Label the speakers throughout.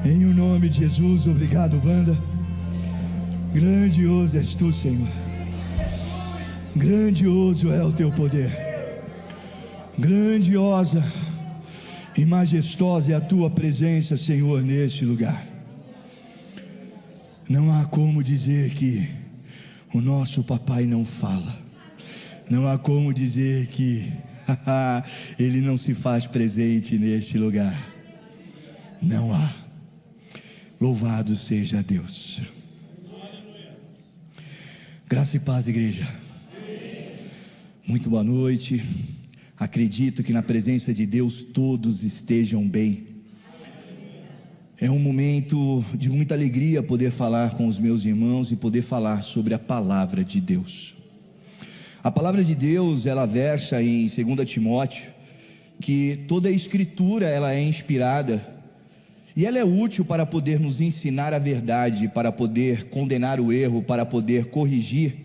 Speaker 1: Em o nome de Jesus, obrigado, banda. Grandioso és tu, Senhor. Grandioso é o teu poder. Grandiosa e majestosa é a tua presença, Senhor, neste lugar. Não há como dizer que o nosso papai não fala. Não há como dizer que ele não se faz presente neste lugar. Não há. Louvado seja Deus. Graça e paz, igreja. Muito boa noite. Acredito que na presença de Deus todos estejam bem. É um momento de muita alegria poder falar com os meus irmãos e poder falar sobre a palavra de Deus. A palavra de Deus, ela versa em 2 Timóteo, que toda a escritura ela é inspirada e ela é útil para poder nos ensinar a verdade, para poder condenar o erro, para poder corrigir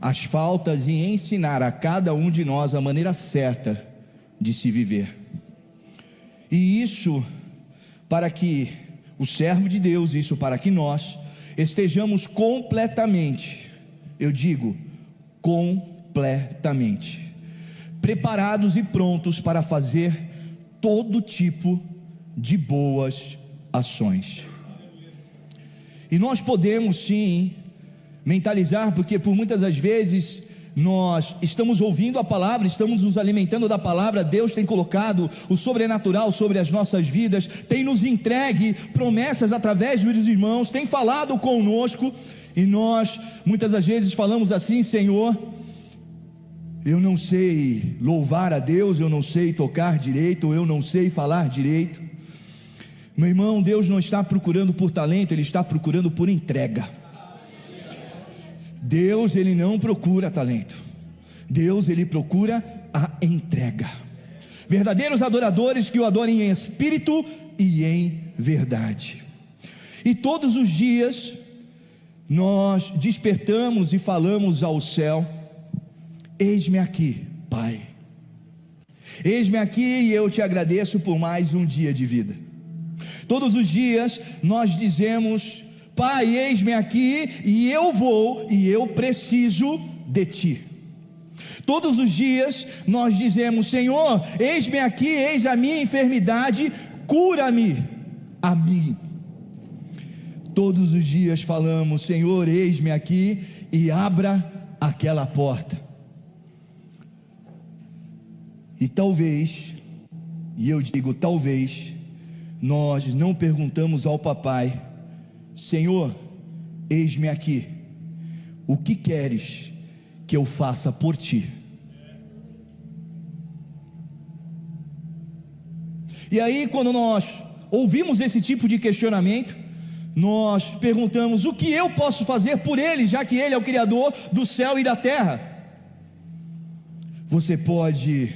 Speaker 1: as faltas e ensinar a cada um de nós a maneira certa de se viver. E isso para que o servo de Deus, isso para que nós estejamos completamente, eu digo, completamente preparados e prontos para fazer todo tipo de boas ações. E nós podemos sim mentalizar, porque por muitas das vezes nós estamos ouvindo a palavra, estamos nos alimentando da palavra. Deus tem colocado o sobrenatural sobre as nossas vidas, tem nos entregue promessas através dos irmãos, tem falado conosco, e nós muitas das vezes falamos assim: Senhor, eu não sei louvar a Deus, eu não sei tocar direito, eu não sei falar direito. Meu irmão, Deus não está procurando por talento, Ele está procurando por entrega. Deus, Ele não procura talento. Deus, Ele procura a entrega. Verdadeiros adoradores que o adorem em espírito e em verdade. E todos os dias nós despertamos e falamos ao céu: eis-me aqui, Pai. Eis-me aqui e eu te agradeço por mais um dia de vida. Todos os dias nós dizemos: Pai, eis-me aqui e eu vou e eu preciso de Ti. Todos os dias nós dizemos: Senhor, eis-me aqui, eis a minha enfermidade, cura-me a mim. Todos os dias falamos: Senhor, eis-me aqui e abra aquela porta. E talvez, e eu digo talvez, nós não perguntamos ao papai: Senhor, eis-me aqui, o que queres que eu faça por ti? E aí, quando nós ouvimos esse tipo de questionamento, nós perguntamos: o que eu posso fazer por ele, já que ele é o Criador do céu e da terra? Você pode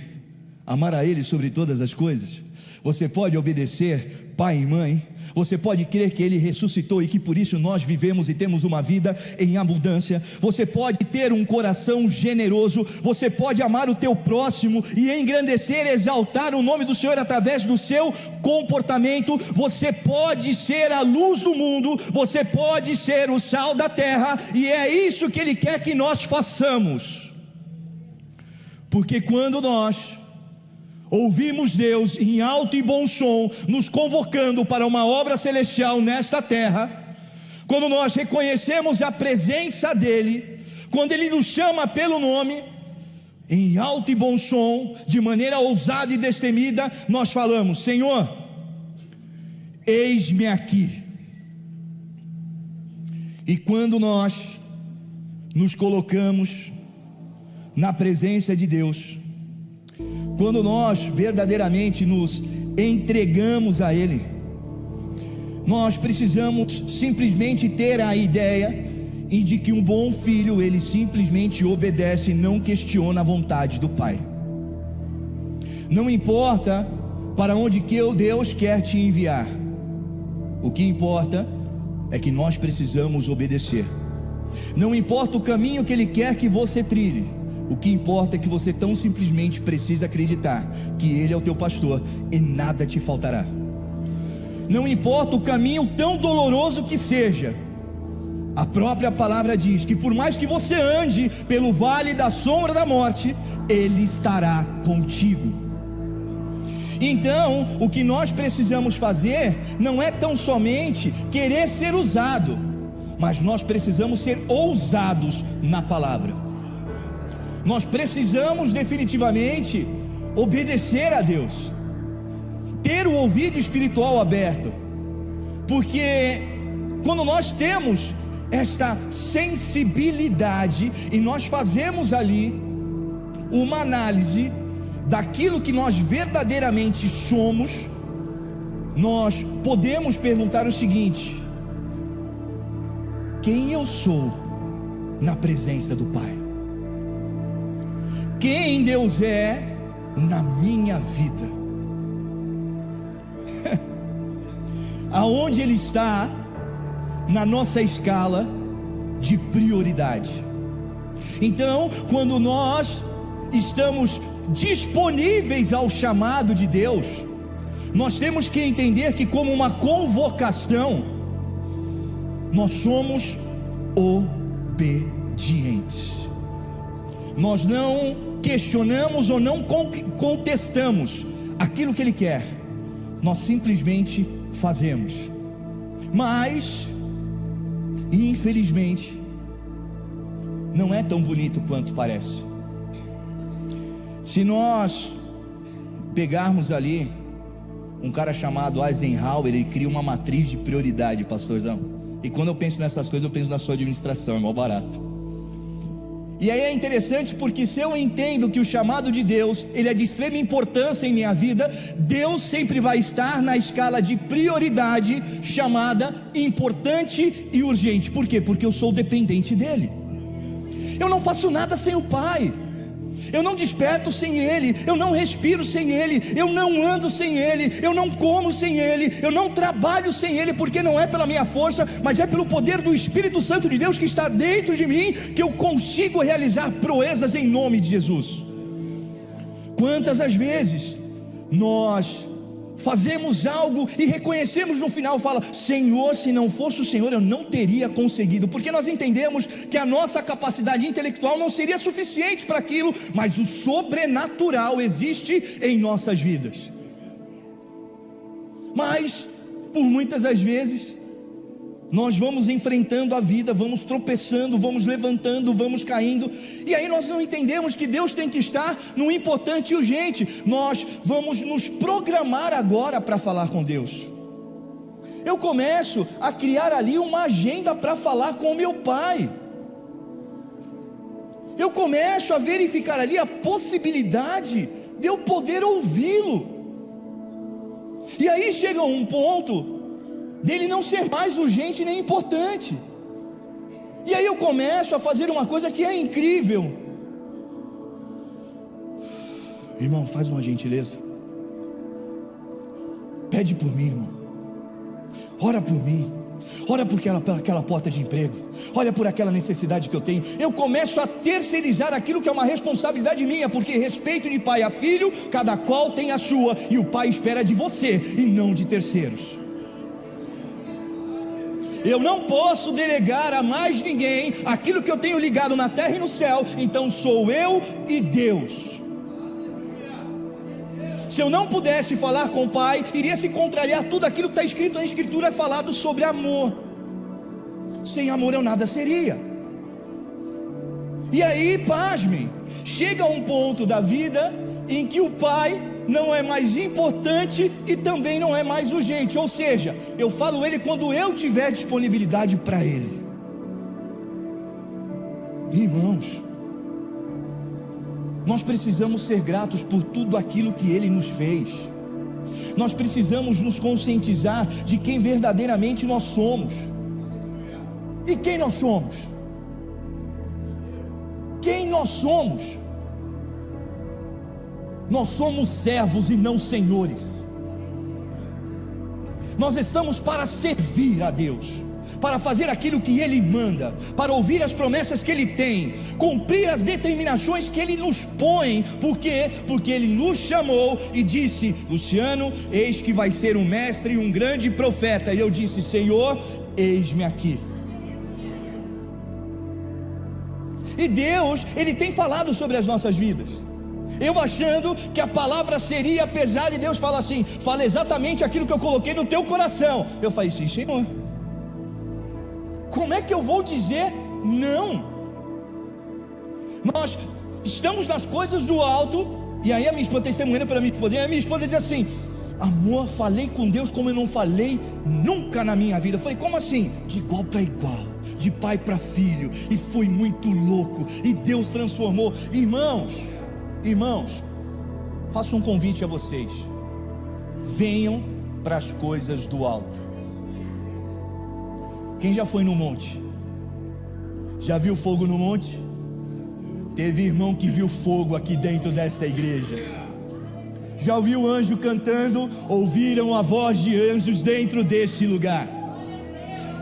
Speaker 1: amar a ele sobre todas as coisas? Você pode obedecer pai e mãe? Você pode crer que Ele ressuscitou e que por isso nós vivemos e temos uma vida em abundância? Você pode ter um coração generoso? Você pode amar o teu próximo e engrandecer, exaltar o nome do Senhor através do seu comportamento? Você pode ser a luz do mundo, você pode ser o sal da terra, e é isso que Ele quer que nós façamos. Porque quando nós ouvimos Deus em alto e bom som, nos convocando para uma obra celestial nesta terra, quando nós reconhecemos a presença dEle, quando Ele nos chama pelo nome, em alto e bom som, de maneira ousada e destemida, nós falamos: Senhor, eis-me aqui. E quando nós nos colocamos na presença de Deus, quando nós verdadeiramente nos entregamos a Ele, nós precisamos simplesmente ter a ideia de que um bom filho, ele simplesmente obedece e não questiona a vontade do Pai. Não importa para onde que Deus quer te enviar, o que importa é que nós precisamos obedecer. Não importa o caminho que Ele quer que você trilhe, o que importa é que você tão simplesmente precisa acreditar que Ele é o teu pastor e nada te faltará. não importa o caminho tão doloroso que seja, a própria palavra diz que por mais que você ande pelo vale da sombra da morte, Ele estará contigo. Então, o que nós precisamos fazer não é tão somente querer ser usado, mas nós precisamos ser ousados na palavra. Nós precisamos definitivamente obedecer a Deus, ter o ouvido espiritual aberto, porque quando nós temos esta sensibilidade e nós fazemos ali uma análise daquilo que nós verdadeiramente somos, nós podemos perguntar o seguinte: quem eu sou na presença do Pai? Quem Deus é na minha vida? Aonde Ele está na nossa escala de prioridade? Então, quando nós estamos disponíveis ao chamado de Deus, nós temos que entender que, como uma convocação, nós somos obedientes. Nós não questionamos ou não contestamos aquilo que Ele quer, nós simplesmente fazemos. Mas, infelizmente, não é tão bonito quanto parece. Se nós pegarmos ali um cara chamado Eisenhower, ele cria uma matriz de prioridade, pastorzão. E quando eu penso nessas coisas, eu penso na sua administração, é mó barato. E aí é interessante, porque se eu entendo que o chamado de Deus, ele é de extrema importância em minha vida, Deus sempre vai estar na escala de prioridade chamada importante e urgente. Por quê? Porque eu sou dependente dEle. Eu não faço nada sem o Pai. Eu não desperto sem Ele, eu não respiro sem Ele, eu não ando sem Ele, eu não como sem Ele, eu não trabalho sem Ele, porque não é pela minha força, mas é pelo poder do Espírito Santo de Deus que está dentro de mim, que eu consigo realizar proezas em nome de Jesus. Quantas as vezes nós fazemos algo e reconhecemos no final, fala: Senhor, se não fosse o Senhor eu não teria conseguido, porque nós entendemos que a nossa capacidade intelectual não seria suficiente para aquilo, mas o sobrenatural existe em nossas vidas. Mas por muitas das vezes nós vamos enfrentando a vida, vamos tropeçando, vamos levantando, vamos caindo, e aí nós não entendemos que Deus tem que estar no importante e urgente. Nós vamos nos programar agora para falar com Deus. Eu começo a criar ali uma agenda para falar com o meu Pai. Eu começo a verificar ali a possibilidade de eu poder ouvi-lo. E aí chega um ponto dele não ser mais urgente nem importante. E aí eu começo a fazer uma coisa que é incrível. Irmão, faz uma gentileza, pede por mim, irmão, ora por mim, ora por aquela porta de emprego, olha por aquela necessidade que eu tenho. Eu começo a terceirizar aquilo que é uma responsabilidade minha, porque respeito de pai a filho, cada qual tem a sua, e o Pai espera de você e não de terceiros. Eu não posso delegar a mais ninguém aquilo que eu tenho ligado na terra e no céu. Então sou eu e Deus. Se eu não pudesse falar com o Pai, iria se contrariar tudo aquilo que está escrito na Escritura, falado sobre amor. Sem amor eu nada seria. E aí, pasmem, chega um ponto da vida em que o Pai não é mais importante e também não é mais urgente. Ou seja, eu falo Ele quando eu tiver disponibilidade para Ele. Irmãos, nós precisamos ser gratos por tudo aquilo que Ele nos fez. Nós precisamos nos conscientizar de quem verdadeiramente nós somos. E quem nós somos? Quem nós somos? Nós somos servos e não senhores. Nós estamos para servir a Deus. para fazer aquilo que Ele manda, para ouvir as promessas que Ele tem, cumprir as determinações que Ele nos põe. Por quê? Porque Ele nos chamou e disse: Luciano, eis que vai ser um mestre e um grande profeta. E eu disse: Senhor, eis-me aqui. E Deus, Ele tem falado sobre as nossas vidas. Eu achando que a palavra seria pesada, e Deus fala assim: fala exatamente aquilo que eu coloquei no teu coração. Eu falei assim: Senhor, como é que eu vou dizer não? Nós estamos nas coisas do alto. E aí a minha esposa, testemunhando para minha esposa, e a minha esposa diz assim: amor, falei com Deus como eu não falei nunca na minha vida. Eu falei: como assim? De igual para igual, de pai para filho, e foi muito louco, e Deus transformou. Irmãos, faço um convite a vocês: venham para as coisas do alto. Quem já foi no monte? Já viu fogo no monte? Teve irmão que viu fogo aqui dentro dessa igreja. Já ouviu anjo cantando? Ouviram a voz de anjos dentro deste lugar.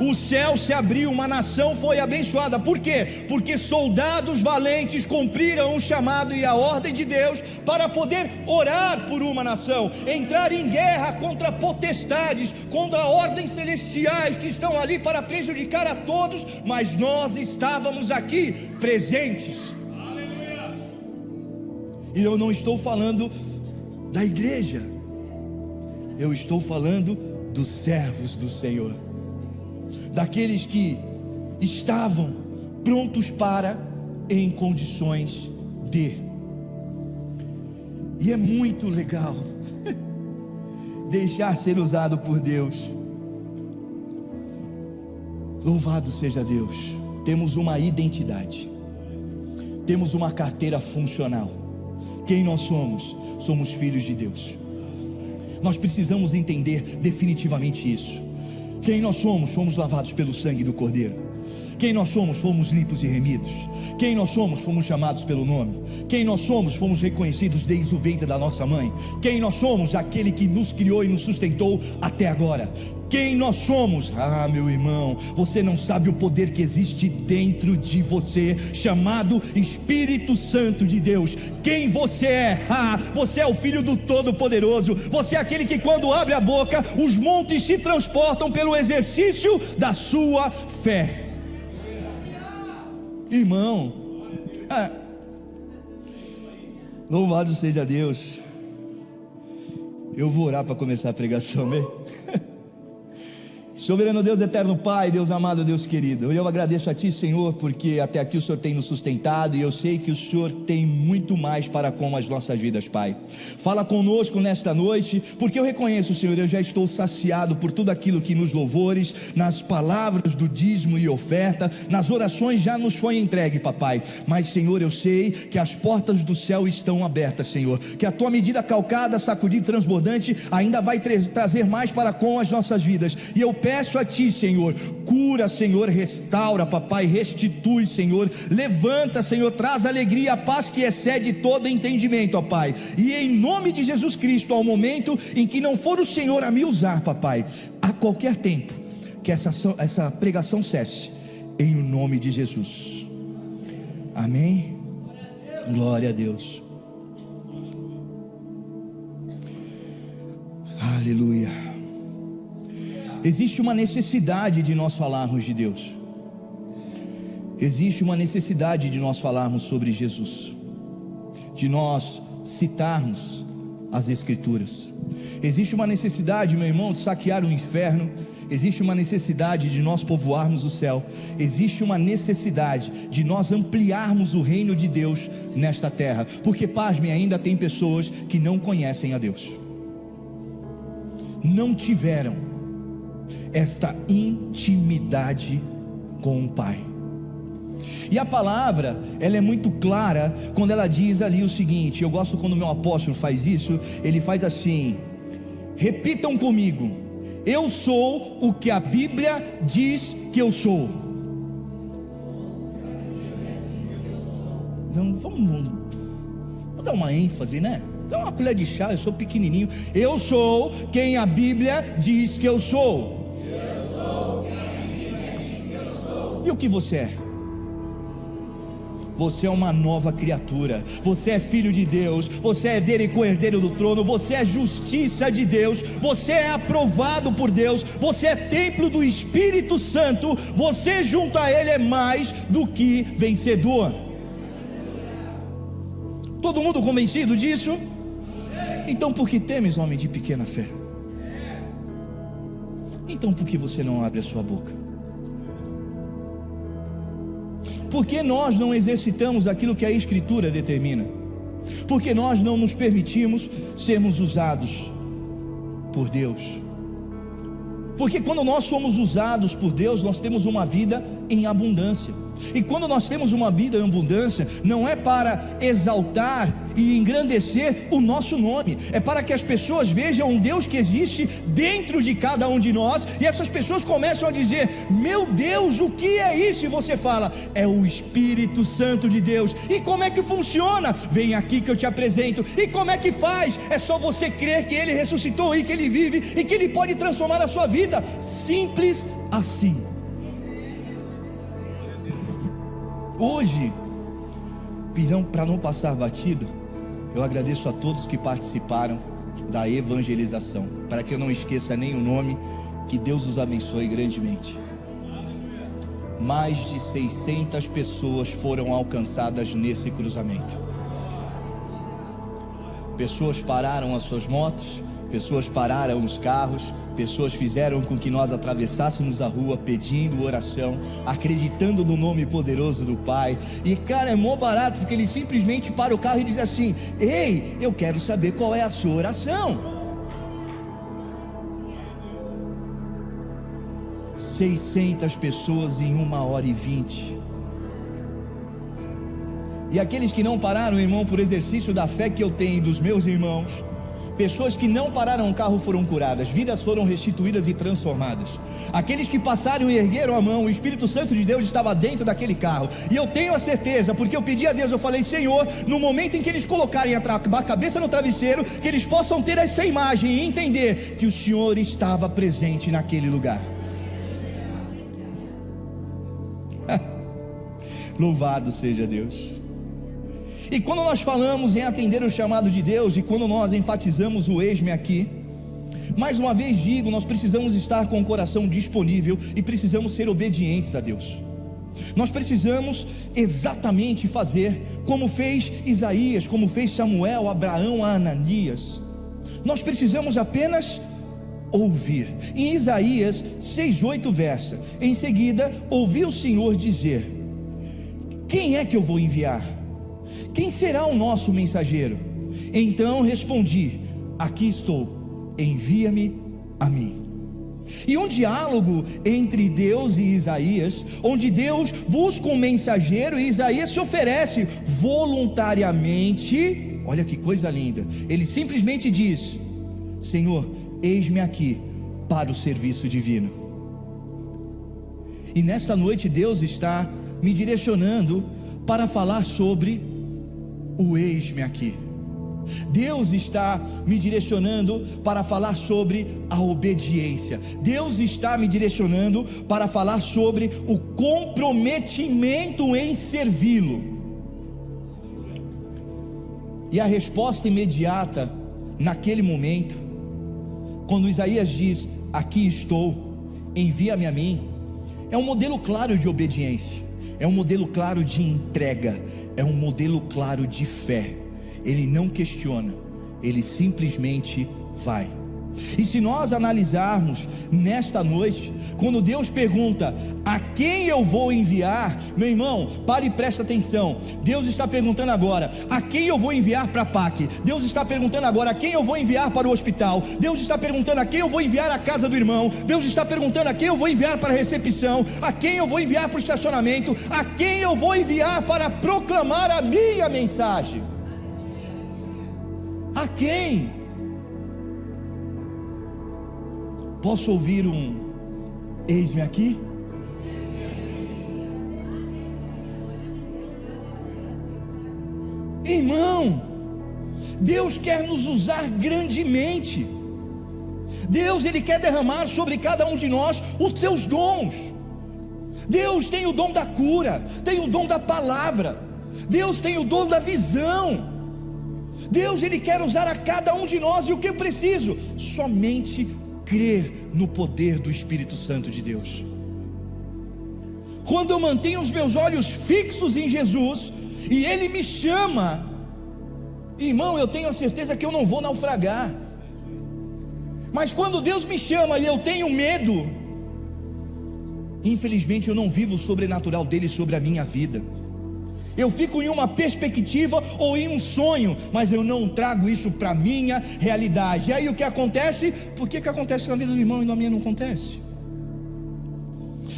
Speaker 1: O céu se abriu, uma nação foi abençoada. Por quê? Porque soldados valentes cumpriram o chamado e a ordem de Deus para poder orar por uma nação, entrar em guerra contra potestades, contra ordens celestiais que estão ali para prejudicar a todos, mas nós estávamos aqui presentes. Aleluia. E eu não estou falando da igreja, eu estou falando dos servos do Senhor, daqueles que estavam prontos para, em condições de. E é muito legal deixar ser usado por Deus. Louvado seja Deus. Temos uma identidade, temos uma carteira funcional. Quem nós somos? Somos filhos de Deus. Nós precisamos entender definitivamente isso. Quem nós somos? Fomos lavados pelo sangue do Cordeiro. Quem nós somos? Fomos limpos e remidos. Quem nós somos? Fomos chamados pelo nome. Quem nós somos? Fomos reconhecidos desde o ventre da nossa mãe. Quem nós somos? Aquele que nos criou e nos sustentou até agora. Quem nós somos? Ah, meu irmão, você não sabe o poder que existe dentro de você, chamado Espírito Santo de Deus. Quem você é? Ah, você é o Filho do Todo-Poderoso. Você é aquele que, quando abre a boca, os montes se transportam pelo exercício da sua fé. Irmão, louvado seja Deus. Eu vou orar para começar a pregação, amém? Soberano Deus, eterno Pai, Deus amado, Deus querido, eu agradeço a Ti, Senhor, porque até aqui o Senhor tem nos sustentado, e eu sei que o Senhor tem muito mais para com as nossas vidas, Pai. Fala conosco nesta noite, porque eu reconheço, Senhor, eu já estou saciado por tudo aquilo que nos louvores, nas palavras do dízimo e oferta, nas orações já nos foi entregue, papai. Mas, Senhor, eu sei que as portas do céu estão abertas, Senhor, que a Tua medida calcada, sacudida e transbordante ainda vai trazer mais para com as nossas vidas. E eu peço a Ti, Senhor, cura, Senhor, restaura, papai, restitui, Senhor, levanta, Senhor, traz alegria, a paz que excede todo entendimento, ó Pai. E em nome de Jesus Cristo, ao momento em que não for o Senhor a me usar, papai, a qualquer tempo, que essa pregação cesse, em o nome de Jesus. Amém? Glória a Deus. Aleluia. Existe uma necessidade de nós falarmos de Deus. Existe uma necessidade de nós falarmos sobre Jesus, de nós citarmos as Escrituras. Existe uma necessidade, meu irmão, de saquear o inferno. Existe uma necessidade de nós povoarmos o céu. Existe uma necessidade de nós ampliarmos o reino de Deus nesta terra. Porque, pasmem, ainda tem pessoas que não conhecem a Deus, não tiveram esta intimidade com o Pai. E a palavra, ela é muito clara quando ela diz ali o seguinte, eu gosto quando o meu apóstolo faz isso, ele faz assim: repitam comigo, eu sou o que a Bíblia diz que eu sou. Não, vamos dar uma ênfase, né? Dá uma colher de chá, eu sou pequenininho. Eu sou quem a Bíblia diz que eu sou. E o que você é? Você é uma nova criatura, você é filho de Deus, você é herdeiro e co-herdeiro do trono, você é justiça de Deus, você é aprovado por Deus, você é templo do Espírito Santo, você junto a Ele é mais do que vencedor. Todo mundo convencido disso? Então por que temes, homem de pequena fé? Então por que você não abre a sua boca? Porque nós não exercitamos aquilo que a Escritura determina? Porque nós não nos permitimos sermos usados por Deus? Porque quando nós somos usados por Deus, nós temos uma vida em abundância. E quando nós temos uma vida em abundância, não é para exaltar e engrandecer o nosso nome, é para que as pessoas vejam um Deus que existe dentro de cada um de nós, e essas pessoas começam a dizer: meu Deus, o que é isso? E você fala: é o Espírito Santo de Deus. E como é que funciona? Vem aqui que eu te apresento. E como é que faz? É só você crer que Ele ressuscitou e que Ele vive e que Ele pode transformar a sua vida. Simples assim. Hoje, para não passar batido, eu agradeço a todos que participaram da evangelização, para que eu não esqueça nem o nome. Que Deus os abençoe grandemente. Mais de 600 pessoas foram alcançadas nesse cruzamento. Pessoas pararam as suas motos, pessoas pararam os carros, pessoas fizeram com que nós atravessássemos a rua pedindo oração, acreditando no nome poderoso do Pai. E cara, é mó barato, porque ele simplesmente para o carro e diz assim: ei, eu quero saber qual é a sua oração. 600 pessoas em 1h20. E aqueles que não pararam, irmão, por exercício da fé que eu tenho e dos meus irmãos, pessoas que não pararam o carro foram curadas, vidas foram restituídas e transformadas. Aqueles que passaram e ergueram a mão, o Espírito Santo de Deus estava dentro daquele carro. E eu tenho a certeza, porque eu pedi a Deus, eu falei: Senhor, no momento em que eles colocarem a cabeça no travesseiro, que eles possam ter essa imagem e entender que o Senhor estava presente naquele lugar. Louvado seja Deus. E quando nós falamos em atender o chamado de Deus, e quando nós enfatizamos o eis-me aqui, mais uma vez digo, nós precisamos estar com o coração disponível e precisamos ser obedientes a Deus. Nós precisamos exatamente fazer como fez Isaías, como fez Samuel, Abraão, Ananias. Nós precisamos apenas ouvir. Em Isaías 6:8 versa: em seguida ouvi o Senhor dizer: quem é que eu vou enviar? Quem será o nosso mensageiro? Então respondi: aqui estou, envia-me a mim. E um diálogo entre Deus e Isaías, onde Deus busca um mensageiro e Isaías se oferece voluntariamente. Olha que coisa linda, ele simplesmente diz: Senhor, eis-me aqui para o serviço divino. E nesta noite Deus está me direcionando para falar sobre o eis-me aqui. Deus está me direcionando para falar sobre a obediência. Deus está me direcionando para falar sobre o comprometimento em servi-lo. E a resposta imediata naquele momento, quando Isaías diz: aqui estou, envia-me a mim, é um modelo claro de obediência, é um modelo claro de entrega, é um modelo claro de fé. Ele não questiona, ele simplesmente vai. E se nós analisarmos nesta noite, quando Deus pergunta: a quem eu vou enviar? Meu irmão, pare e presta atenção. Deus está perguntando agora: a quem eu vou enviar para a PAC? Deus está perguntando agora: a quem eu vou enviar para o hospital? Deus está perguntando: a quem eu vou enviar à casa do irmão? Deus está perguntando: a quem eu vou enviar para a recepção? A quem eu vou enviar para o estacionamento? A quem eu vou enviar para proclamar a minha mensagem? A quem? Posso ouvir um eis-me aqui? Irmão, Deus quer nos usar grandemente. Deus, Ele quer derramar sobre cada um de nós os seus dons. Deus tem o dom da cura, tem o dom da palavra, Deus tem o dom da visão. Deus, Ele quer usar a cada um de nós, e o que eu preciso? Somente crer no poder do Espírito Santo de Deus. Quando eu mantenho os meus olhos fixos em Jesus, e Ele me chama, irmão, eu tenho a certeza que eu não vou naufragar. Mas quando Deus me chama e eu tenho medo, infelizmente eu não vivo o sobrenatural dele sobre a minha vida. Eu fico em uma perspectiva ou em um sonho, mas eu não trago isso para a minha realidade. E aí o que acontece? Por que acontece na vida do irmão e na minha não acontece?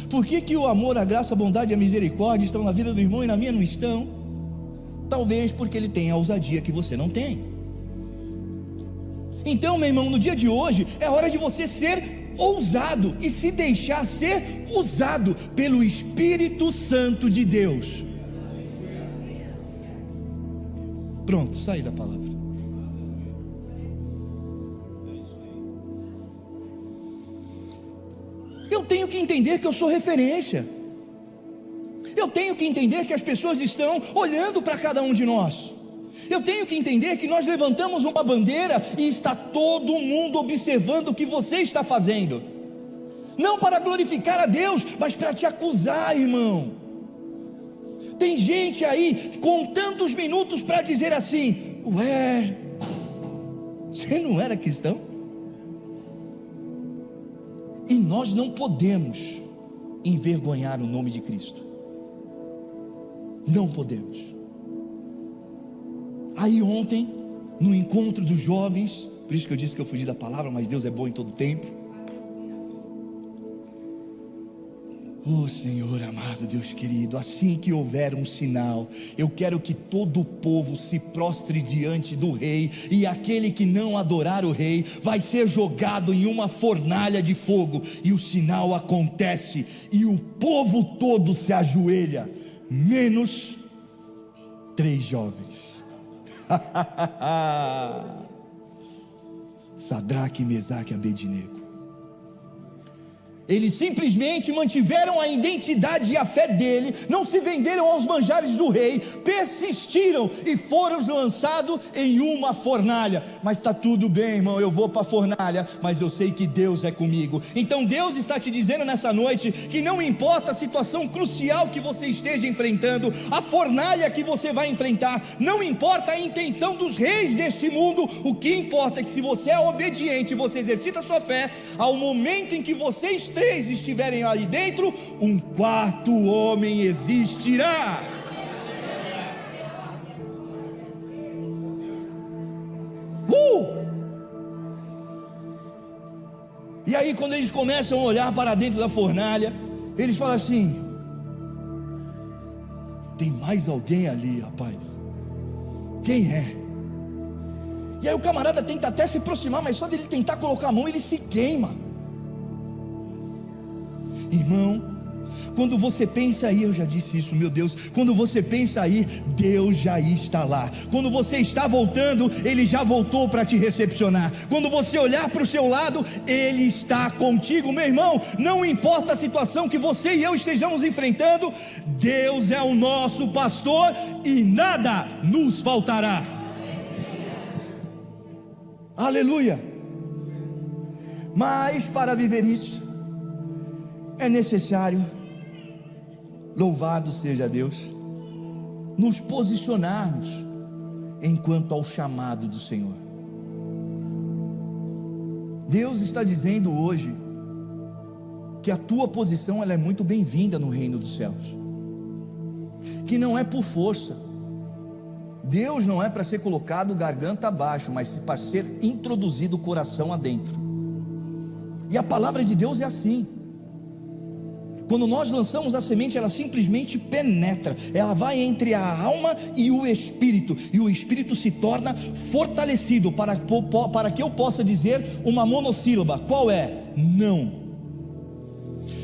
Speaker 1: Por que o amor, a graça, a bondade e a misericórdia estão na vida do irmão e na minha não estão? Talvez porque ele tem a ousadia que você não tem. Então, meu irmão, no dia de hoje é hora de você ser ousado e se deixar ser usado pelo Espírito Santo de Deus. Pronto, saí da palavra. Eu tenho que entender que eu sou referência. Eu tenho que entender que as pessoas estão olhando para cada um de nós. Eu tenho que entender que nós levantamos uma bandeira e está todo mundo observando o que você está fazendo. Não para glorificar a Deus, mas para te acusar, irmão. Tem gente aí contando os minutos para dizer assim: ué, você não era cristão? E nós não podemos envergonhar o nome de Cristo. Não podemos. Aí ontem, no encontro dos jovens, por isso que eu disse que eu fugi da palavra, mas Deus é bom em todo tempo. Oh Senhor amado, Deus querido, assim que houver um sinal, eu quero que todo o povo se prostre diante do rei, e aquele que não adorar o rei, vai ser jogado em uma fornalha de fogo, e o sinal acontece, e o povo todo se ajoelha, menos 3 jovens, Sadraque, Mesaque e Abednego. Eles simplesmente mantiveram a identidade e a fé dele, não se venderam aos manjares do rei, persistiram e foram lançados em uma fornalha. Mas está tudo bem, irmão, eu vou para a fornalha, mas eu sei que Deus é comigo. Então Deus está te dizendo nessa noite que não importa a situação crucial que você esteja enfrentando, a fornalha que você vai enfrentar, não importa a intenção dos reis deste mundo, o que importa é que se você é obediente, você exercita a sua fé, ao momento em que vocês 3 estiverem ali dentro, um 4º homem existirá. E aí quando eles começam a olhar para dentro da fornalha, eles falam assim: tem mais alguém ali, rapaz. Quem é? E aí o camarada tenta até se aproximar, mas só dele tentar colocar a mão, ele se queima. Irmão, quando você pensa aí, eu já disse isso, meu Deus, quando você pensa aí, Deus já está lá. Quando você está voltando, Ele já voltou para te recepcionar. Quando você olhar para o seu lado, Ele está contigo, meu irmão. Não importa a situação que você e eu estejamos enfrentando, Deus é o nosso pastor e nada nos faltará. Aleluia. Mas para viver isso, é necessário, louvado seja Deus, nos posicionarmos enquanto ao chamado do Senhor. Deus está dizendo hoje que a tua posição ela é muito bem-vinda no reino dos céus, que não é por força. Deus não é para ser colocado garganta abaixo, mas para ser introduzido coração adentro. E a palavra de Deus é assim. Quando nós lançamos a semente, ela simplesmente penetra, ela vai entre a alma e o espírito, e o espírito se torna fortalecido para que eu possa dizer uma monossílaba. Qual é? Não.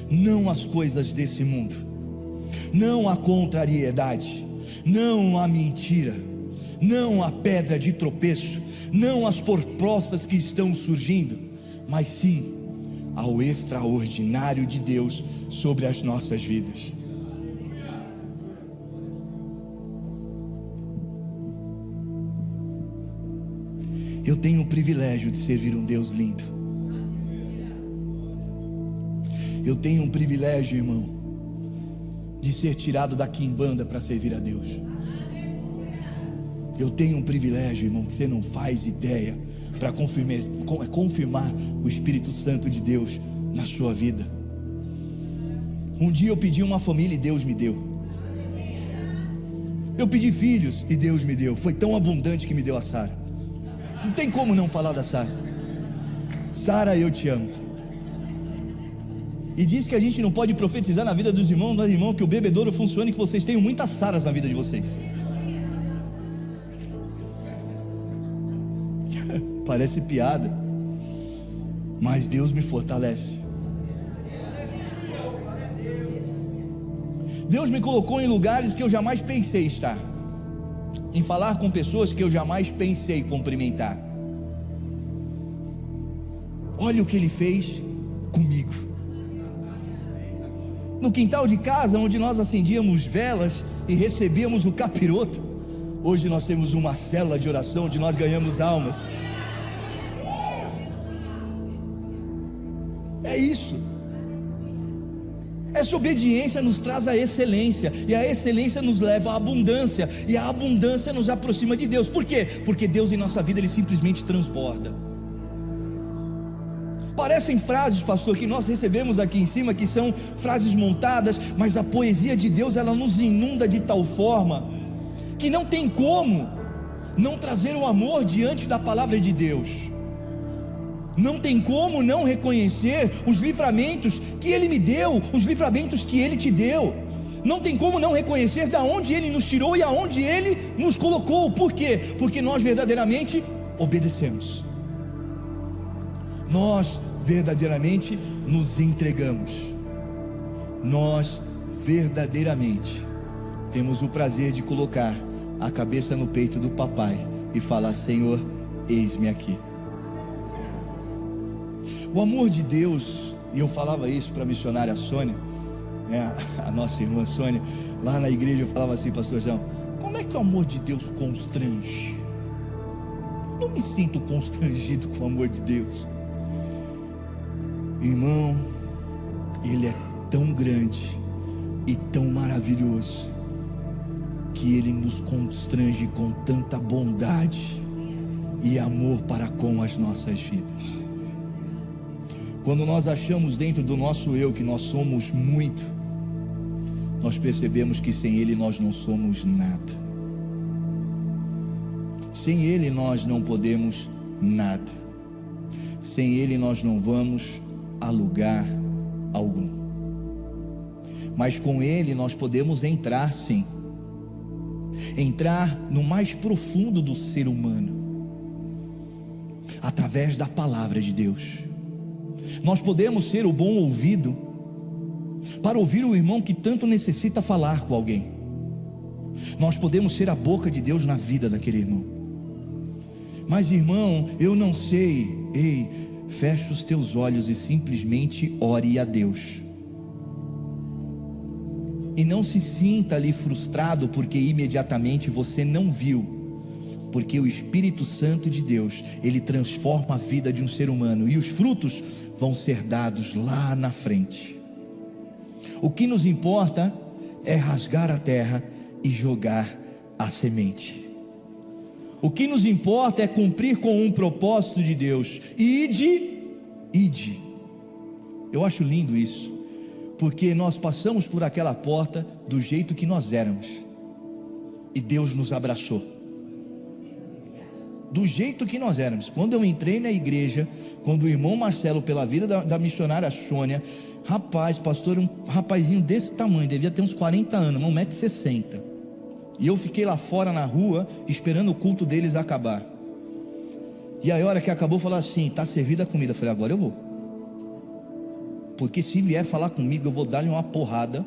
Speaker 1: Não às coisas desse mundo, não à contrariedade, não à mentira, não à pedra de tropeço, não às propostas que estão surgindo, mas sim ao extraordinário de Deus sobre as nossas vidas. Eu tenho o privilégio de servir um Deus lindo. Eu tenho um privilégio, irmão, de ser tirado da quimbanda para servir a Deus. Eu tenho um privilégio, irmão, que você não faz ideia, para confirmar o Espírito Santo de Deus na sua vida. Um dia eu pedi uma família e Deus me deu. Eu pedi filhos e Deus me deu. Foi tão abundante que me deu a Sara. Não tem como não falar da Sara. Sara, eu te amo. E diz que a gente não pode profetizar na vida dos irmãos, que o bebedouro funcione, que vocês tenham muitas Saras na vida de vocês. Parece piada, mas Deus me fortalece. Deus me colocou em lugares que eu jamais pensei estar, em falar com pessoas que eu jamais pensei cumprimentar. Olha o que Ele fez comigo. No quintal de casa, onde nós acendíamos velas e recebíamos o capiroto, hoje nós temos uma célula de oração onde nós ganhamos almas. É isso. Essa obediência nos traz a excelência, e a excelência nos leva à abundância, e a abundância nos aproxima de Deus. Por quê? Porque Deus em nossa vida, Ele simplesmente transborda. Parecem frases, pastor, que nós recebemos aqui em cima, que são frases montadas, mas a poesia de Deus, ela nos inunda de tal forma, que não tem como não trazer o amor diante da palavra de Deus. Não tem como não reconhecer os livramentos que Ele me deu, os livramentos que Ele te deu. Não tem como não reconhecer da onde Ele nos tirou e aonde Ele nos colocou. Por quê? Porque nós verdadeiramente obedecemos. Nós verdadeiramente nos entregamos. Nós verdadeiramente temos o prazer de colocar a cabeça no peito do papai e falar: Senhor, eis-me aqui. O amor de Deus, e eu falava isso para a missionária Sônia, né, a nossa irmã Sônia, lá na igreja eu falava assim: pastor João, como é que o amor de Deus constrange? Eu não me sinto constrangido com o amor de Deus. Irmão, Ele é tão grande e tão maravilhoso, que Ele nos constrange com tanta bondade e amor para com as nossas vidas. Quando nós achamos dentro do nosso eu que nós somos muito, nós percebemos que sem Ele nós não somos nada. Sem Ele nós não podemos nada. Sem Ele nós não vamos a lugar algum. Mas com Ele nós podemos entrar, sim. Entrar no mais profundo do ser humano, através da palavra de Deus. Nós podemos ser o bom ouvido para ouvir o irmão que tanto necessita falar com alguém. Nós podemos ser a boca de Deus na vida daquele irmão. Mas irmão, eu não sei. Ei, fecha os teus olhos e simplesmente ore a Deus. E não se sinta ali frustrado porque imediatamente você não viu. Porque o Espírito Santo de Deus, Ele transforma a vida de um ser humano, e os frutos vão ser dados lá na frente. O que nos importa é rasgar a terra e jogar a semente. O que nos importa é cumprir com um propósito de Deus. Ide. Eu acho lindo isso, porque nós passamos por aquela porta do jeito que nós éramos, e Deus nos abraçou. Do jeito que nós éramos. Quando eu entrei na igreja, quando o irmão Marcelo, pela vida da missionária Sônia, rapaz, pastor, um rapazinho desse tamanho, devia ter uns 40 anos, 1,60 m, e eu fiquei lá fora na rua, esperando o culto deles acabar. E aí a hora que acabou, falou assim: está servida a comida. Eu falei: agora eu vou, porque se vier falar comigo, eu vou dar-lhe uma porrada.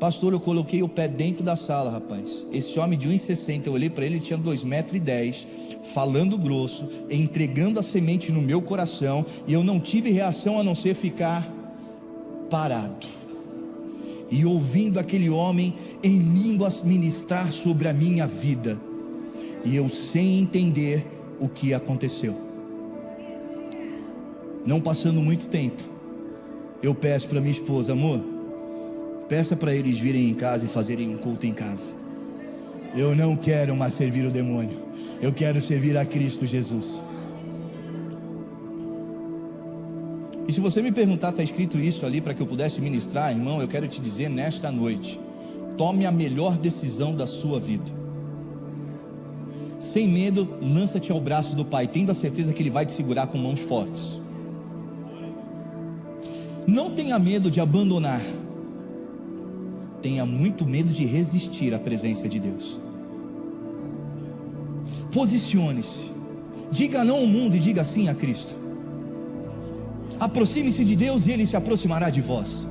Speaker 1: Pastor, eu coloquei o pé dentro da sala, rapaz. Esse homem de 1,60, eu olhei para ele, tinha 2,10 m, falando grosso, entregando a semente no meu coração, e eu não tive reação a não ser ficar parado e ouvindo aquele homem em línguas ministrar sobre a minha vida, e eu sem entender o que aconteceu. Não passando muito tempo, eu peço para minha esposa: amor, peça para eles virem em casa e fazerem um culto em casa. Eu não quero mais servir o demônio, eu quero servir a Cristo Jesus. E se você me perguntar, está escrito isso ali para que eu pudesse ministrar, irmão, eu quero te dizer nesta noite: tome a melhor decisão da sua vida. Sem medo, lança-te ao braço do Pai, tendo a certeza que Ele vai te segurar com mãos fortes. Não tenha medo de abandonar, tenha muito medo de resistir à presença de Deus. Posicione-se, diga não ao mundo e diga sim a Cristo. Aproxime-se de Deus e Ele se aproximará de vós,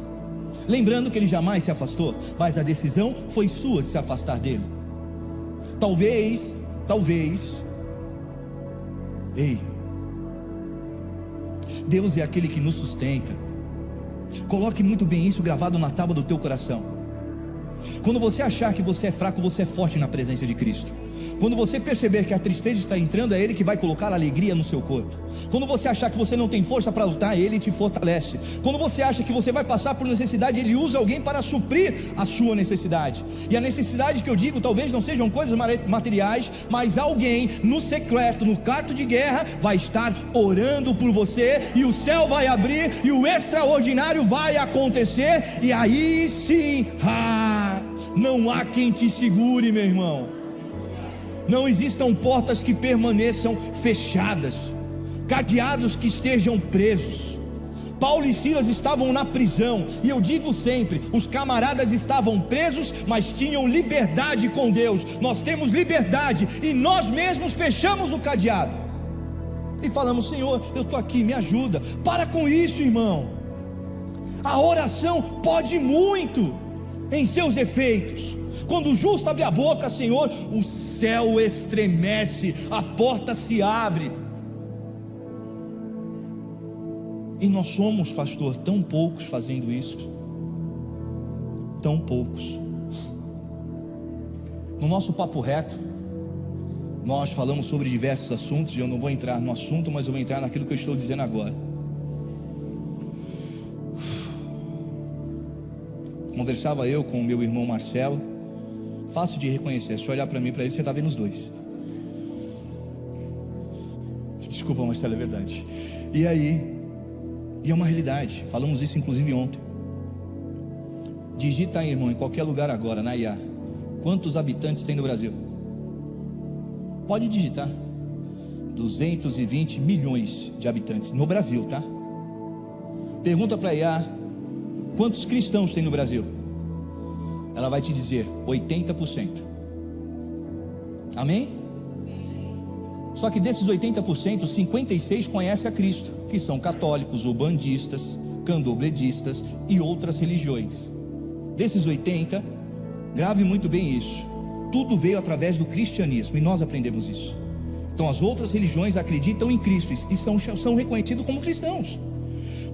Speaker 1: lembrando que Ele jamais se afastou, mas a decisão foi sua de se afastar dEle. Talvez, Deus é aquele que nos sustenta. Coloque muito bem isso gravado na tábua do teu coração. Quando você achar que você é fraco, você é forte na presença de Cristo. Quando você perceber que a tristeza está entrando, é Ele que vai colocar alegria no seu corpo. Quando você achar que você não tem força para lutar, Ele te fortalece. Quando você acha que você vai passar por necessidade, Ele usa alguém para suprir a sua necessidade. E a necessidade que eu digo, talvez não sejam coisas materiais, mas alguém no secreto, no quarto de guerra, vai estar orando por você, e o céu vai abrir, e o extraordinário vai acontecer, e aí sim, não há quem te segure, meu irmão. Não existam portas que permaneçam fechadas, cadeados que estejam presos. Paulo e Silas estavam na prisão, e eu digo sempre, os camaradas estavam presos, mas tinham liberdade com Deus. Nós temos liberdade, e nós mesmos fechamos o cadeado, e falamos: Senhor, eu estou aqui, me ajuda. Para com isso, irmão. A oração pode muito em seus efeitos. Quando o justo abre a boca, Senhor, o céu estremece, a porta se abre. E nós somos, pastor, tão poucos fazendo isso. Tão poucos. No nosso papo reto, nós falamos sobre diversos assuntos, e eu não vou entrar no assunto, mas eu vou entrar naquilo que eu estou dizendo agora. Conversava eu com o meu irmão Marcelo. Fácil de reconhecer, se olhar para mim e para ele, você está vendo os dois. Desculpa, Marcelo, é verdade. E aí, e é uma realidade, falamos isso inclusive ontem. Digita aí, irmão, em qualquer lugar agora, na IA, quantos habitantes tem no Brasil? Pode digitar. 220 milhões de habitantes no Brasil, tá? Pergunta para a IA, quantos cristãos tem no Brasil? Ela vai te dizer 80%. Amém? Só que desses 80%, 56% conhecem a Cristo, que são católicos, ubandistas, candomblessistas e outras religiões. Desses 80%, grave muito bem isso, tudo veio através do cristianismo, e nós aprendemos isso. Então as outras religiões acreditam em Cristo e são reconhecidos como cristãos.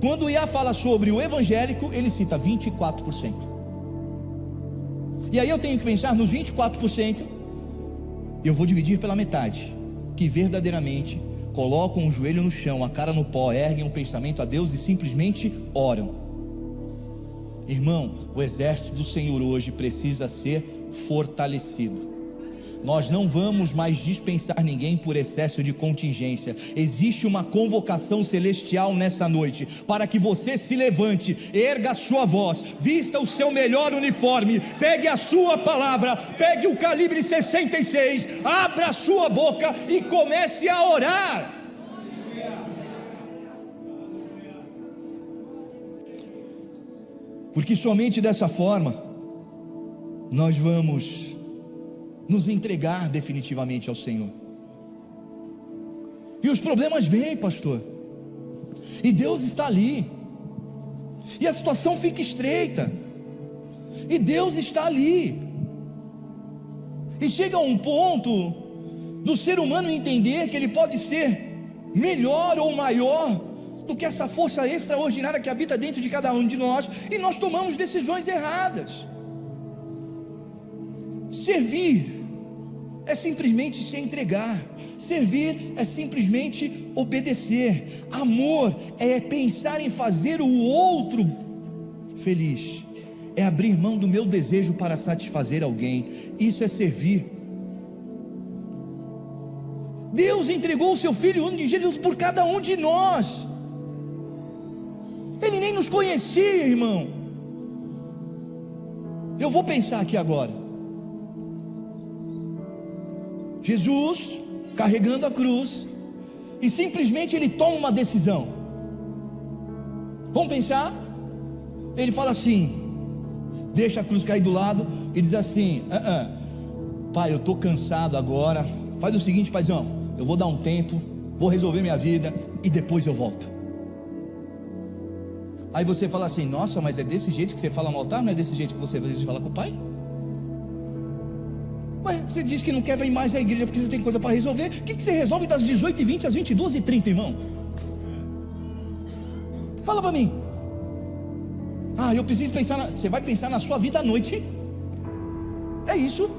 Speaker 1: Quando o Iá fala sobre o evangélico, ele cita 24%. E aí eu tenho que pensar nos 24%, eu vou dividir pela metade, que verdadeiramente colocam o joelho no chão, a cara no pó, erguem um pensamento a Deus e simplesmente oram. Irmão, o exército do Senhor hoje precisa ser fortalecido. Nós não vamos mais dispensar ninguém por excesso de contingência. Existe uma convocação celestial nessa noite, para que você se levante, erga a sua voz, vista o seu melhor uniforme, pegue a sua palavra, pegue o calibre 66, abra a sua boca e comece a orar. Porque somente dessa forma nós vamos nos entregar definitivamente ao Senhor. E os problemas vêm, pastor, e Deus está ali, e a situação fica estreita, e Deus está ali. E chega a um ponto do ser humano entender que ele pode ser melhor ou maior do que essa força extraordinária que habita dentro de cada um de nós, e nós tomamos decisões erradas. Servir é simplesmente se entregar. Servir é simplesmente obedecer. Amor é pensar em fazer o outro feliz. É abrir mão do meu desejo para satisfazer alguém. Isso é servir. Deus entregou o seu Filho unigênito por cada um de nós. Ele nem nos conhecia, irmão. Eu vou pensar aqui agora. Jesus carregando a cruz, e simplesmente ele toma uma decisão. Vamos pensar? Ele fala assim, deixa a cruz cair do lado e diz assim: pai, eu estou cansado agora, faz o seguinte, paizão, eu vou dar um tempo, vou resolver minha vida e depois eu volto. Aí você fala assim: nossa, mas é desse jeito que você fala no altar? Não é desse jeito que você às vezes fala com o pai? Ué, você diz que não quer vir mais à igreja porque você tem coisa para resolver. O que você resolve das 18h20 às 22h30, irmão? Fala para mim. Eu preciso pensar Você vai pensar na sua vida à noite? É isso?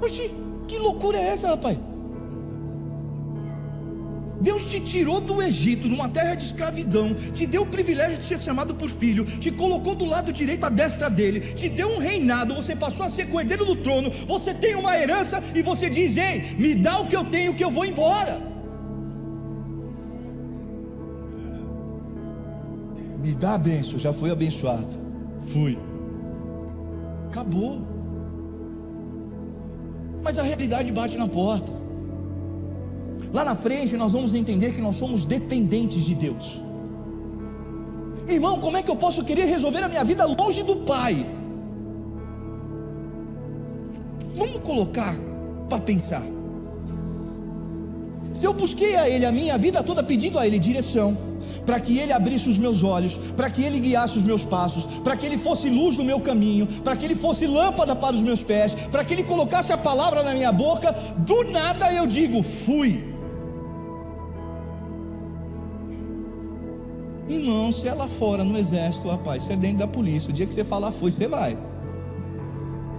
Speaker 1: Oxi, que loucura é essa, rapaz? Deus te tirou do Egito, numa terra de escravidão, te deu o privilégio de ser chamado por filho, te colocou do lado direito à destra dele, te deu um reinado, você passou a ser coerdeiro do trono, você tem uma herança e você diz: ei, me dá o que eu tenho que eu vou embora. Me dá a bênção, já fui abençoado. Fui. Acabou. Mas a realidade bate na porta. Lá na frente nós vamos entender que nós somos dependentes de Deus. Irmão, como é que eu posso querer resolver a minha vida longe do Pai? Vamos colocar para pensar. Se eu busquei a Ele a minha vida toda pedindo a Ele direção, para que Ele abrisse os meus olhos, para que Ele guiasse os meus passos, para que Ele fosse luz no meu caminho, para que Ele fosse lâmpada para os meus pés, para que Ele colocasse a palavra na minha boca, do nada eu digo: fui. Irmão, se é lá fora no exército, rapaz, se é dentro da polícia, o dia que você falar fui, você vai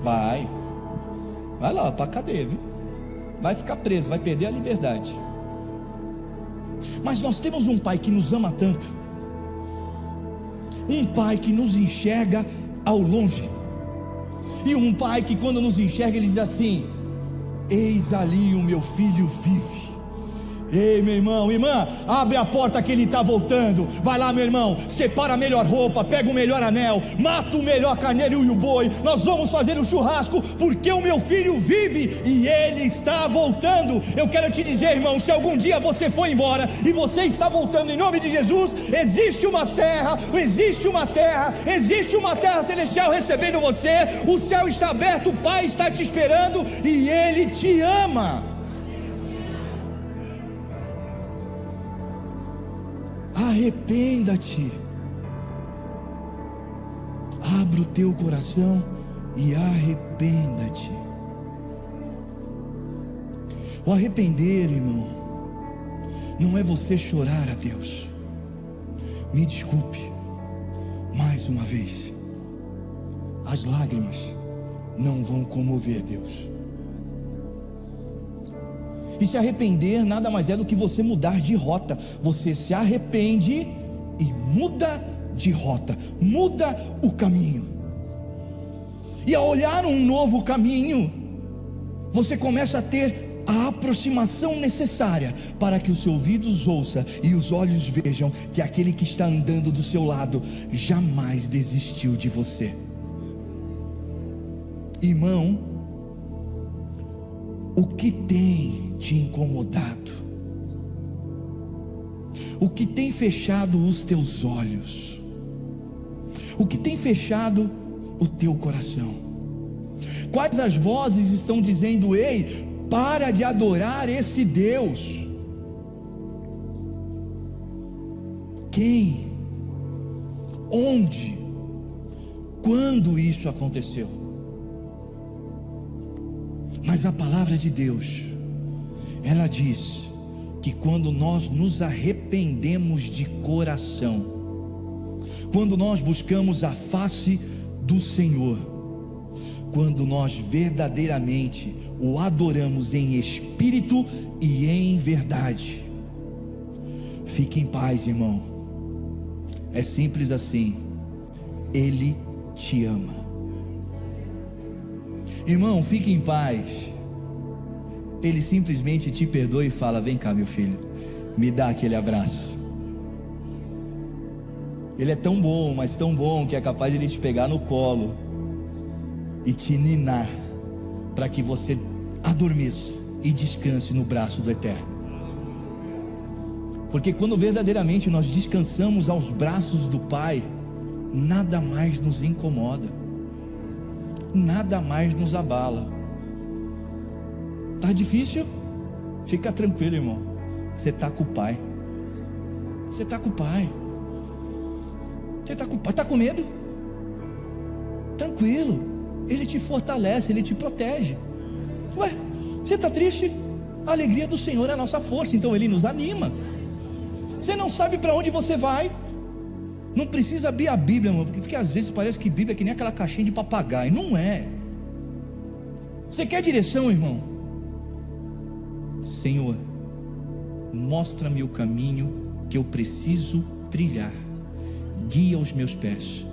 Speaker 1: lá para a cadeia, viu? Vai ficar preso, vai perder a liberdade. Mas nós temos um Pai que nos ama tanto, um Pai que nos enxerga ao longe, e um Pai que quando nos enxerga ele diz assim: eis ali o meu filho vive. Ei, meu irmão, irmã, abre a porta que ele está voltando. Vai lá, meu irmão, separa a melhor roupa, pega o melhor anel, mata o melhor carneiro e o boi. Nós vamos fazer um churrasco, porque o meu filho vive e ele está voltando. Eu quero te dizer, irmão, se algum dia você foi embora e você está voltando, em nome de Jesus, existe uma terra celestial recebendo você. O céu está aberto, o Pai está te esperando e Ele te ama. Arrependa-te, abra o teu coração e arrependa-te. O arrepender, irmão, não é você chorar a Deus. Me desculpe, mais uma vez, as lágrimas não vão comover Deus. E se arrepender nada mais é do que você mudar de rota. Você se arrepende e muda de rota, muda o caminho. E ao olhar um novo caminho, você começa a ter a aproximação necessária para que os seus ouvidos ouçam e os olhos vejam que aquele que está andando do seu lado jamais desistiu de você. Irmão, o que tem te incomodado? O que tem fechado os teus olhos? O que tem fechado o teu coração? Quais as vozes estão dizendo: ei, para de adorar esse Deus? Quem? Onde? quando isso aconteceu. Mas a palavra de Deus, ela diz que quando nós nos arrependemos de coração, quando nós buscamos a face do Senhor, quando nós verdadeiramente o adoramos em espírito e em verdade, fique em paz, irmão. É simples assim. Ele te ama. Irmão, fique em paz. Ele simplesmente te perdoa e fala: vem cá, meu filho, me dá aquele abraço. Ele é tão bom, mas tão bom, que é capaz de ele te pegar no colo e te ninar, para que você adormeça e descanse no braço do Eterno. Porque quando verdadeiramente nós descansamos aos braços do Pai, nada mais nos incomoda, nada mais nos abala. Está difícil? Fica tranquilo, irmão. Você está com o Pai. Você está com o Pai. Você está com o Pai. Está com medo? Tranquilo. Ele te fortalece, Ele te protege. Ué, você está triste? A alegria do Senhor é a nossa força. Então Ele nos anima. Você não sabe para onde você vai, não precisa abrir a Bíblia, irmão, porque às vezes parece que Bíblia é que nem aquela caixinha de papagaio. Não é. Você quer direção, irmão? Senhor, mostra-me o caminho que eu preciso trilhar, guia os meus pés,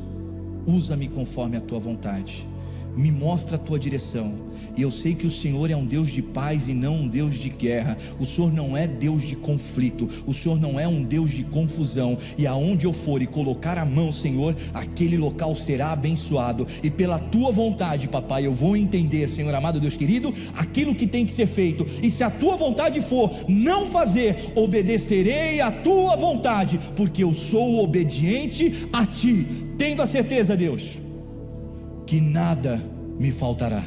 Speaker 1: usa-me conforme a tua vontade, me mostra a tua direção. E eu sei que o Senhor é um Deus de paz e não um Deus de guerra. O Senhor não é Deus de conflito, o Senhor não é um Deus de confusão. E aonde eu for e colocar a mão, Senhor, aquele local será abençoado. E pela tua vontade, papai, eu vou entender, Senhor amado Deus querido, aquilo que tem que ser feito. E se a tua vontade for não fazer, obedecerei à tua vontade, porque eu sou obediente a ti, tendo a certeza, Deus, que nada me faltará.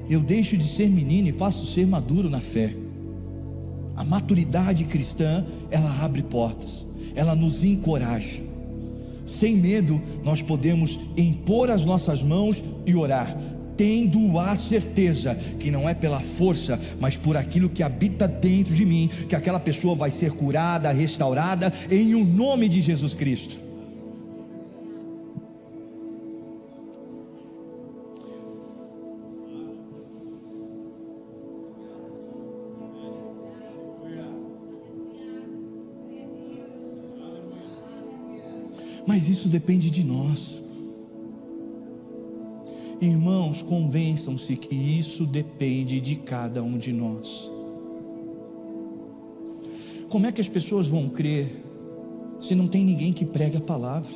Speaker 1: Eu deixo de ser menino e passo a ser maduro na fé. A maturidade cristã, ela abre portas, ela nos encoraja. Sem medo, nós podemos impor as nossas mãos e orar, tendo a certeza que não é pela força, mas por aquilo que habita dentro de mim, que aquela pessoa vai ser curada, restaurada, em o nome de Jesus Cristo. Mas isso depende de nós. Irmãos, convençam-se que isso depende de cada um de nós. Como é que as pessoas vão crer se não tem ninguém que pregue a palavra?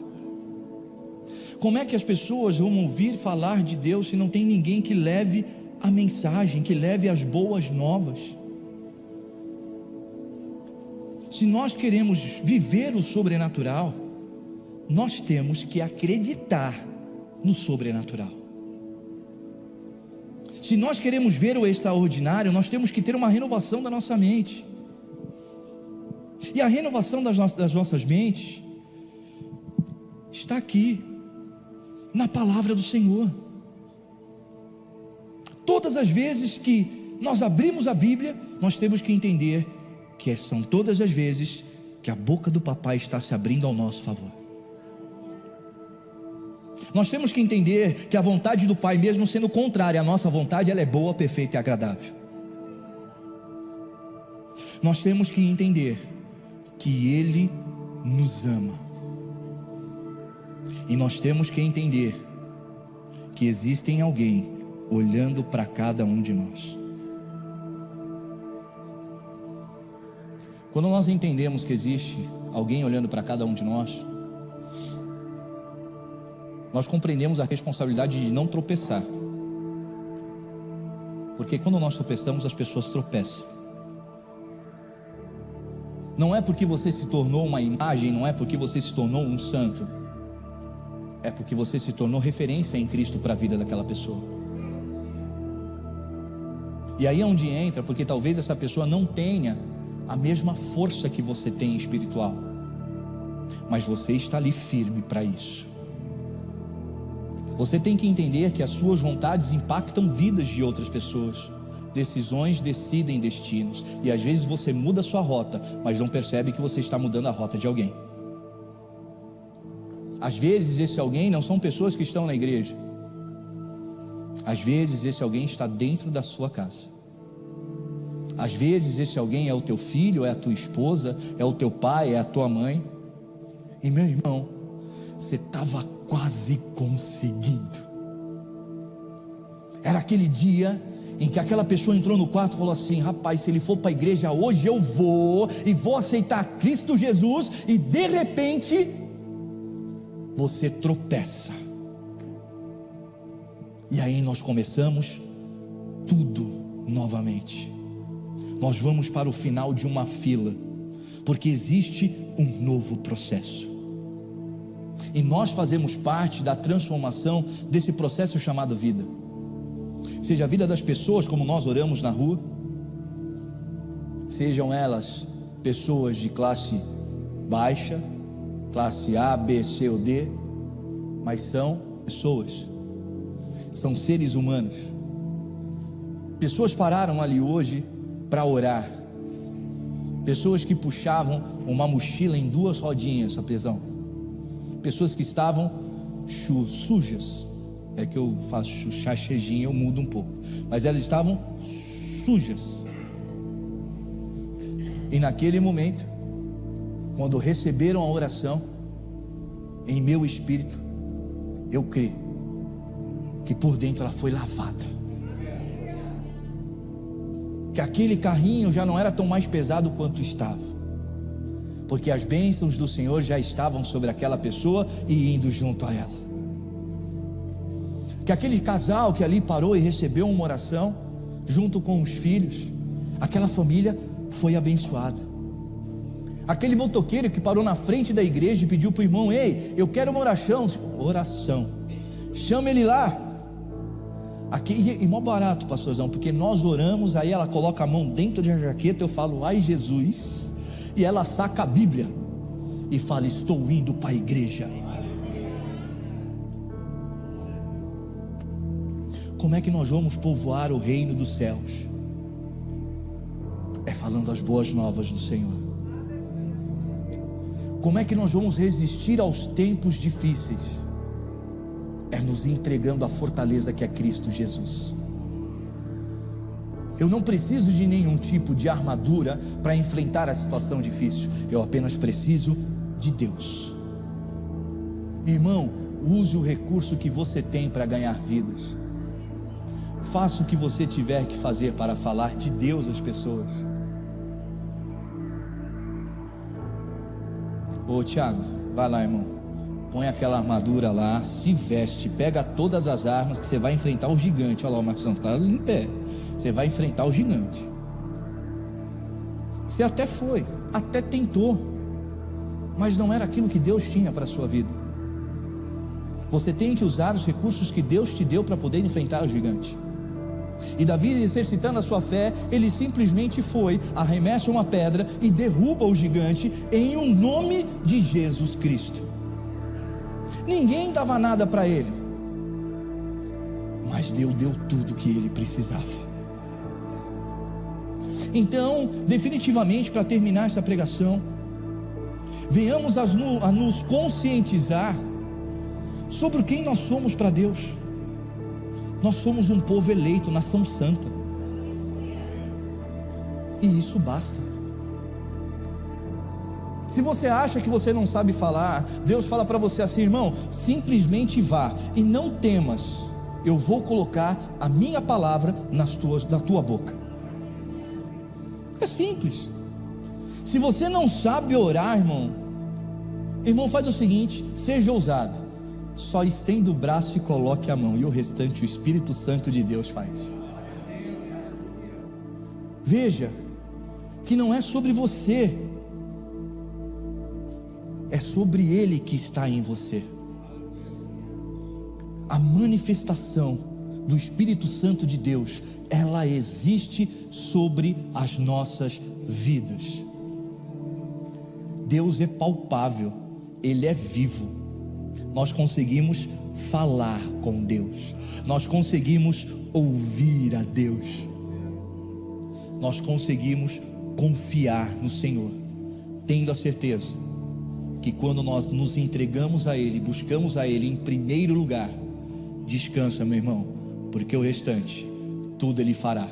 Speaker 1: Como é que as pessoas vão ouvir falar de Deus se não tem ninguém que leve a mensagem, que leve as boas novas? Se nós queremos viver o sobrenatural, nós temos que acreditar no sobrenatural. Se nós queremos ver o extraordinário, nós temos que ter uma renovação da nossa mente. E a renovação das nossas mentes está aqui, na palavra do Senhor. Todas as vezes que nós abrimos a Bíblia, nós temos que entender que são todas as vezes que a boca do papai está se abrindo ao nosso favor. Nós temos que entender que a vontade do Pai, mesmo sendo contrária à nossa vontade, ela é boa, perfeita e agradável. Nós temos que entender que Ele nos ama. E nós temos que entender que existe alguém olhando para cada um de nós. Quando nós entendemos que existe alguém olhando para cada um de nós, nós compreendemos a responsabilidade de não tropeçar. Porque quando nós tropeçamos, as pessoas tropeçam. Não é porque você se tornou uma imagem, não é porque você se tornou um santo, é porque você se tornou referência em Cristo para a vida daquela pessoa. E aí é onde entra, porque talvez essa pessoa não tenha a mesma força que você tem espiritual, mas você está ali firme para isso. Você tem que entender que as suas vontades impactam vidas de outras pessoas. Decisões decidem destinos, e às vezes você muda a sua rota, mas não percebe que você está mudando a rota de alguém. Às vezes esse alguém não são pessoas que estão na igreja. Às vezes esse alguém está dentro da sua casa. Às vezes esse alguém é o teu filho, é a tua esposa, é o teu pai, é a tua mãe. E meu irmão, você estava quase conseguindo. Era aquele dia em que aquela pessoa entrou no quarto e falou assim: rapaz, se ele for para a igreja hoje, eu vou, e vou aceitar Cristo Jesus. E de repente você tropeça, e aí nós começamos tudo novamente. Nós vamos para o final de uma fila, porque existe um novo processo, e nós fazemos parte da transformação desse processo chamado vida. Seja a vida das pessoas, como nós oramos na rua, sejam elas pessoas de classe baixa, classe A, B, C ou D, mas são pessoas, são seres humanos. Pessoas pararam ali hoje para orar, pessoas que puxavam uma mochila em 2 rodinhas, sapezão, pessoas que estavam sujas. É que eu faço chachejinho, eu mudo um pouco, mas elas estavam sujas. E naquele momento, quando receberam a oração, em meu espírito, eu creio que por dentro ela foi lavada, que aquele carrinho já não era tão mais pesado quanto estava, porque as bênçãos do Senhor já estavam sobre aquela pessoa e indo junto a ela. Que aquele casal que ali parou e recebeu uma oração, junto com os filhos, aquela família foi abençoada. Aquele motoqueiro que parou na frente da igreja e pediu para o irmão: ei, eu quero uma oração, chama ele lá. Aqui, e mó barato, pastorzão, porque nós oramos, aí ela coloca a mão dentro da jaqueta, eu falo: ai Jesus, e ela saca a Bíblia e fala: estou indo para a igreja. Como é que nós vamos povoar o reino dos céus? É falando as boas novas do Senhor. Como é que nós vamos resistir aos tempos difíceis? É nos entregando a fortaleza que é Cristo Jesus. Eu não preciso de nenhum tipo de armadura para enfrentar a situação difícil, eu apenas preciso de Deus. Irmão, use o recurso que você tem para ganhar vidas. Faça o que você tiver que fazer para falar de Deus às pessoas. Ô Tiago, vai lá, irmão, põe aquela armadura lá, se veste, pega todas as armas que você vai enfrentar o gigante. Olha lá, o Marcos está em pé. Você vai enfrentar o gigante. Você até foi, até tentou, mas não era aquilo que Deus tinha para a sua vida. Você tem que usar os recursos que Deus te deu para poder enfrentar o gigante. E Davi, exercitando a sua fé, ele simplesmente foi, arremessa uma pedra e derruba o gigante em um nome de Jesus Cristo. Ninguém dava nada para ele, mas Deus deu tudo que ele precisava. Então, definitivamente, para terminar essa pregação, venhamos a nos conscientizar sobre quem nós somos para Deus. Nós somos um povo eleito, nação santa, e isso basta. Se você acha que você não sabe falar, Deus fala para você assim: irmão, simplesmente vá e não temas, eu vou colocar a minha palavra na tua boca. É simples. Se você não sabe orar, irmão, faz o seguinte: seja ousado, só estenda o braço e coloque a mão, e o restante o Espírito Santo de Deus faz. Veja que não é sobre você, é sobre Ele que está em você. A manifestação do Espírito Santo de Deus, ela existe sobre as nossas vidas. Deus é palpável, Ele é vivo. Nós conseguimos falar com Deus, nós conseguimos ouvir a Deus, nós conseguimos confiar no Senhor, tendo a certeza que quando nós nos entregamos a Ele, buscamos a Ele em primeiro lugar, descansa, meu irmão, porque o restante tudo Ele fará.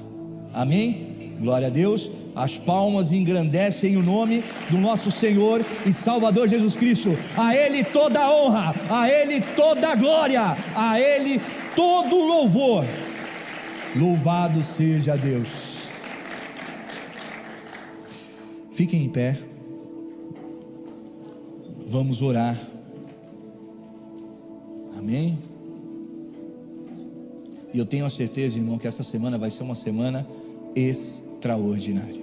Speaker 1: Amém? Glória a Deus. As palmas engrandecem o nome do nosso Senhor e Salvador Jesus Cristo. A Ele toda a honra, a Ele toda a glória, a Ele todo o louvor. Louvado seja Deus. Fiquem em pé. Vamos orar. Amém? E eu tenho a certeza, irmão, que essa semana vai ser uma semana extraordinária.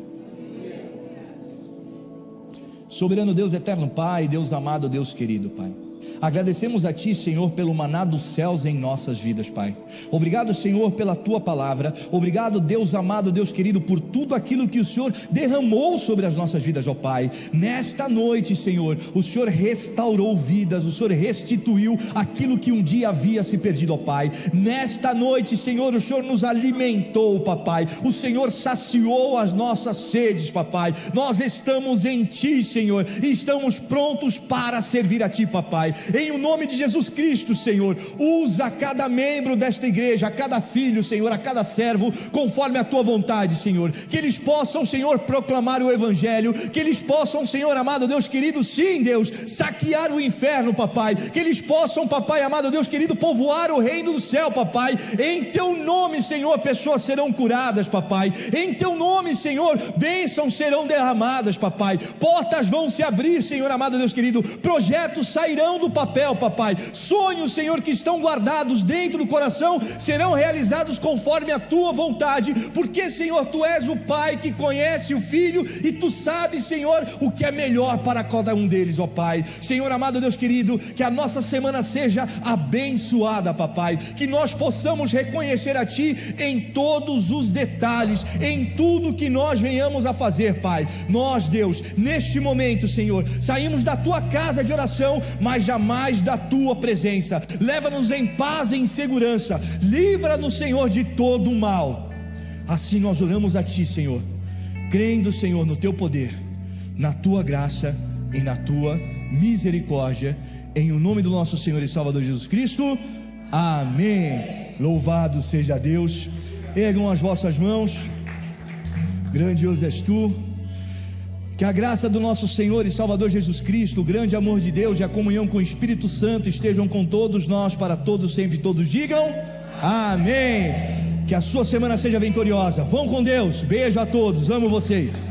Speaker 1: Soberano Deus, eterno Pai, Deus amado, Deus querido Pai, agradecemos a Ti, Senhor, pelo maná dos céus em nossas vidas, Pai. Obrigado, Senhor, pela Tua palavra. Obrigado, Deus amado, Deus querido, por tudo aquilo que o Senhor derramou sobre as nossas vidas, ó Pai. Nesta noite, Senhor, o Senhor restaurou vidas, o Senhor restituiu aquilo que um dia havia se perdido, ó Pai. Nesta noite, Senhor, o Senhor nos alimentou, papai. O Senhor saciou as nossas sedes, papai. Nós estamos em Ti, Senhor, e estamos prontos para servir a Ti, papai. Em o nome de Jesus Cristo, Senhor, usa cada membro desta igreja, a cada filho, Senhor, a cada servo, conforme a Tua vontade, Senhor. Que eles possam, Senhor, proclamar o Evangelho. Que eles possam, Senhor amado Deus querido, sim, Deus, saquear o inferno, papai. Que eles possam, papai amado Deus querido, povoar o reino do céu, papai. Em Teu nome, Senhor, pessoas serão curadas, papai. Em Teu nome, Senhor, bênçãos serão derramadas, papai. Portas vão se abrir, Senhor amado Deus querido. Projetos sairão do papel, papai. Sonhos, Senhor, que estão guardados dentro do coração serão realizados conforme a Tua vontade, porque, Senhor, Tu és o Pai que conhece o Filho e Tu sabes, Senhor, o que é melhor para cada um deles, ó Pai. Senhor amado Deus querido, que a nossa semana seja abençoada, papai. Que nós possamos reconhecer a Ti em todos os detalhes, em tudo que nós venhamos a fazer, Pai. Nós, Deus, neste momento, Senhor, saímos da Tua casa de oração, mas jamais da Tua presença. Leva-nos em paz e em segurança. Livra-nos, Senhor, de todo o mal. Assim nós oramos a Ti, Senhor, crendo, Senhor, no Teu poder, na Tua graça e na Tua misericórdia, em o nome do nosso Senhor e Salvador Jesus Cristo. Amém. Louvado seja Deus. Ergam as vossas mãos. Grandioso és Tu. Que a graça do nosso Senhor e Salvador Jesus Cristo, o grande amor de Deus e a comunhão com o Espírito Santo estejam com todos nós, para todos sempre, todos digam amém. Que a sua semana seja vitoriosa. Vão com Deus. Beijo a todos, amo vocês.